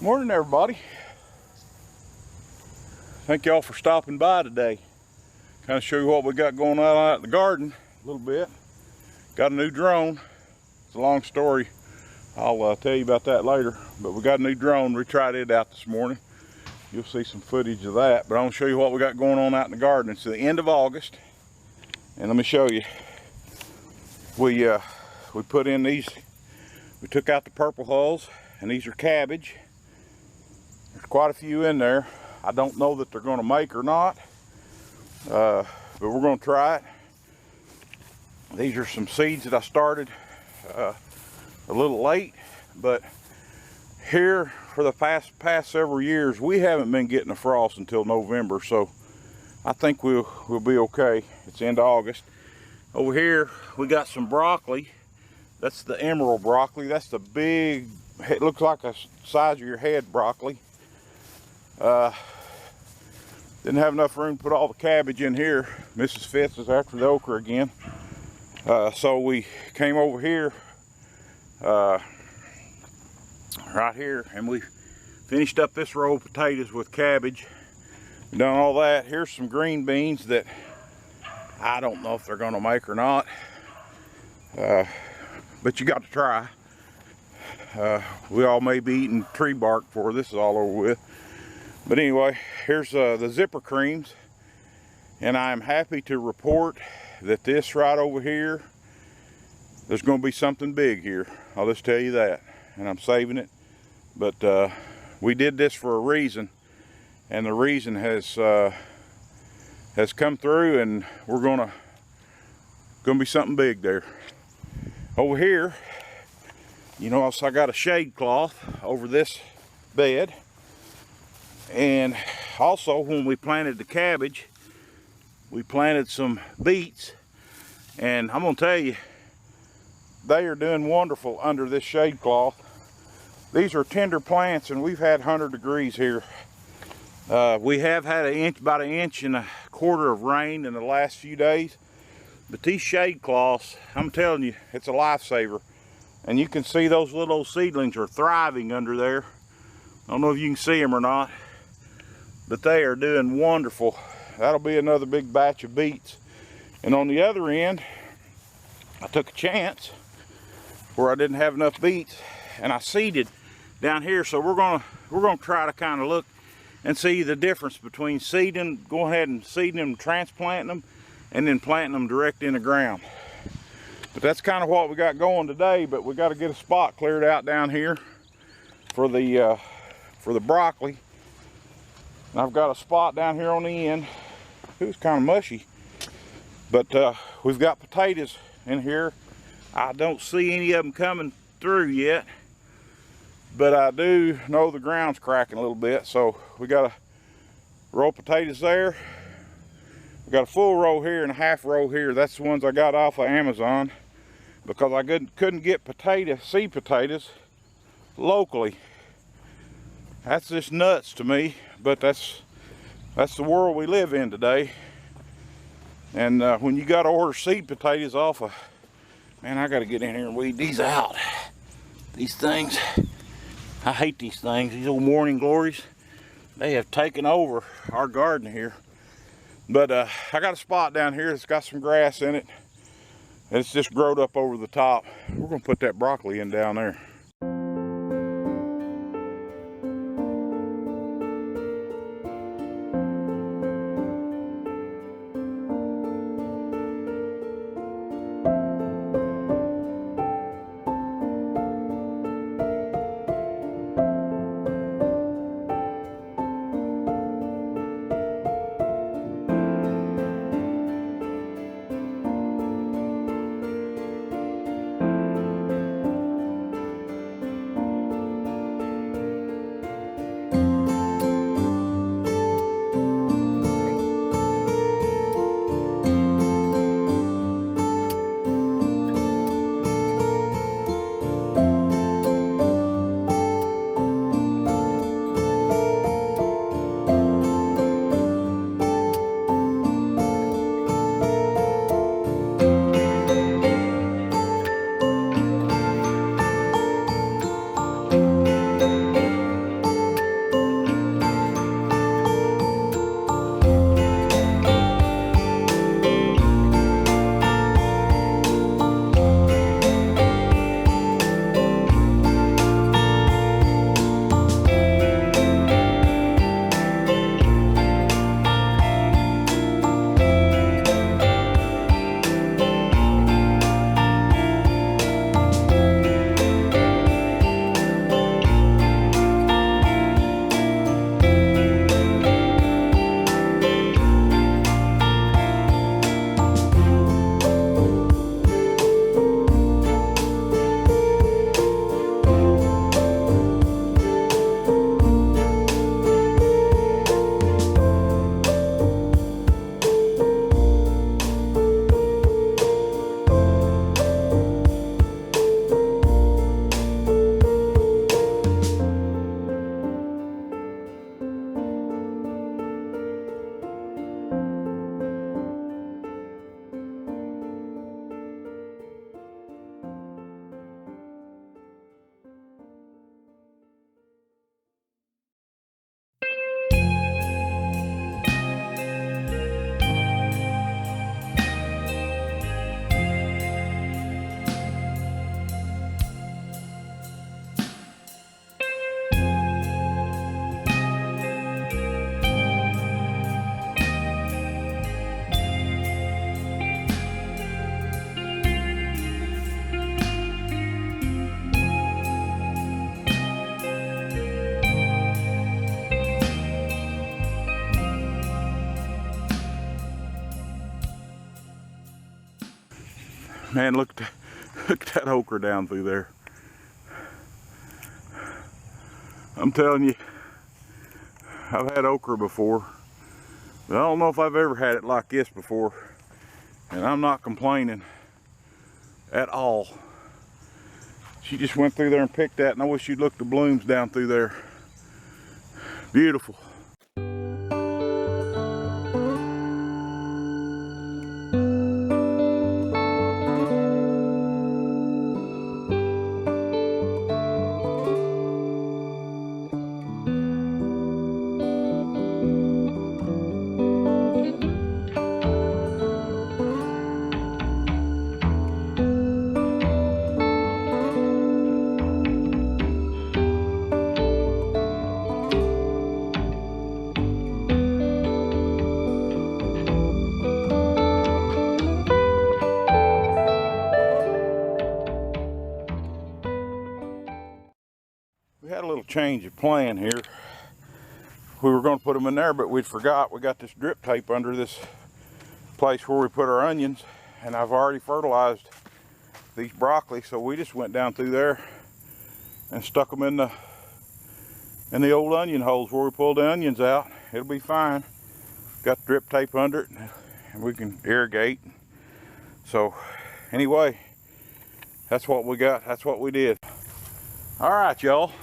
Morning, everybody. Thank y'all for stopping by today. Kind of show you what we got going on out in the garden a little bit. Got a new drone. It's a long story. I'll tell you about that later. But we got a new drone. We tried it out this morning. You'll see some footage of that. But I'm gonna show you what we got going on out in the garden. It's the end of August, and let me show you. We put in these. We took out the purple hulls, and these are cabbage. There's quite a few in there. I don't know that they're going to make or not, but we're going to try it. These are some seeds that I started a little late, but here for the past several years we haven't been getting a frost until November, so I think we'll be okay. It's end of August. Over here we got some broccoli. That's the emerald broccoli. That's the big, it looks like the size of your head broccoli. Didn't have enough room to put all the cabbage in here. Mrs. Fitz is after the okra again. So we came over here, right here, and we finished up this row of potatoes with cabbage. Done all that. Here's some green beans that I don't know if they're gonna make or not. But you got to try. We all may be eating tree bark before this is all over with. But anyway, here's the zipper creams, and I'm happy to report that this right over here, there's going to be something big here. I'll just tell you that, and I'm saving it. But we did this for a reason, and the reason has come through, and we're gonna be something big there. Over here, you know, I got a shade cloth over this bed. And also, when we planted the cabbage, we planted some beets, and I'm gonna tell you, they are doing wonderful under this shade cloth. These are tender plants, and we've had 100 degrees here. We have had about an inch and a quarter of rain in the last few days, but these shade cloths, I'm telling you, it's a lifesaver. And you can see those little seedlings are thriving under there. I don't know if you can see them or not, but they are doing wonderful. That'll be another big batch of beets. And on the other end, I took a chance where I didn't have enough beets, and I seeded down here. So we're gonna try to kind of look and see the difference between seeding, going ahead and seeding them, transplanting them, and then planting them direct in the ground. But that's kind of what we got going today. But we got to get a spot cleared out down here for the broccoli. And I've got a spot down here on the end. It was kind of mushy, but we've got potatoes in here. I don't see any of them coming through yet, but I do know the ground's cracking a little bit. So we got a row of potatoes there. We got a full row here and a half row here. That's the ones I got off of Amazon because I couldn't get seed potatoes locally. That's just nuts to me, but that's the world we live in today. And when you got to order seed potatoes off of, man, I got to get in here and weed these out. These things, I hate these things. These old morning glories, they have taken over our garden here. But I got a spot down here that's got some grass in it. It's just growed up over the top. We're gonna put that broccoli in down there. Man, look at that okra down through there. I'm telling you, I've had okra before, but I don't know if I've ever had it like this before. And I'm not complaining at all. She just went through there and picked that, and I wish you'd look at the blooms down through there. Beautiful. We had a little change of plan here. We were going to put them in there, but we'd forgot we got this drip tape under this place where we put our onions, and I've already fertilized these broccoli, so we just went down through there and stuck them in the old onion holes where we pulled the onions out. It'll be fine. Got the drip tape under it, and we can irrigate. So anyway, that's what we got. That's what we did. All right, y'all.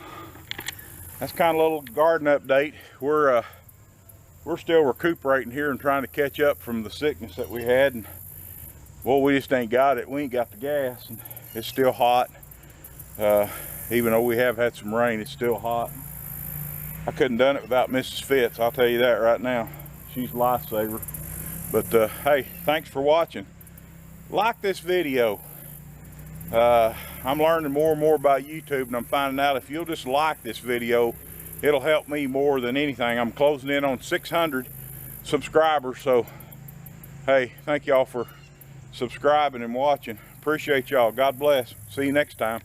That's kind of a little garden update. We're still recuperating here and trying to catch up from the sickness that we had, and well, we just ain't got it. We ain't got the gas, and it's still hot. Even though we have had some rain, it's still hot. I couldn't done it without Mrs. Fitz, I'll tell you that right now. She's a lifesaver. But hey, thanks for watching. Like this video. I'm learning more and more about YouTube, and I'm finding out if you'll just like this video, it'll help me more than anything. I'm closing in on 600 subscribers, so hey, thank y'all for subscribing and watching. Appreciate y'all. God bless. See you next time.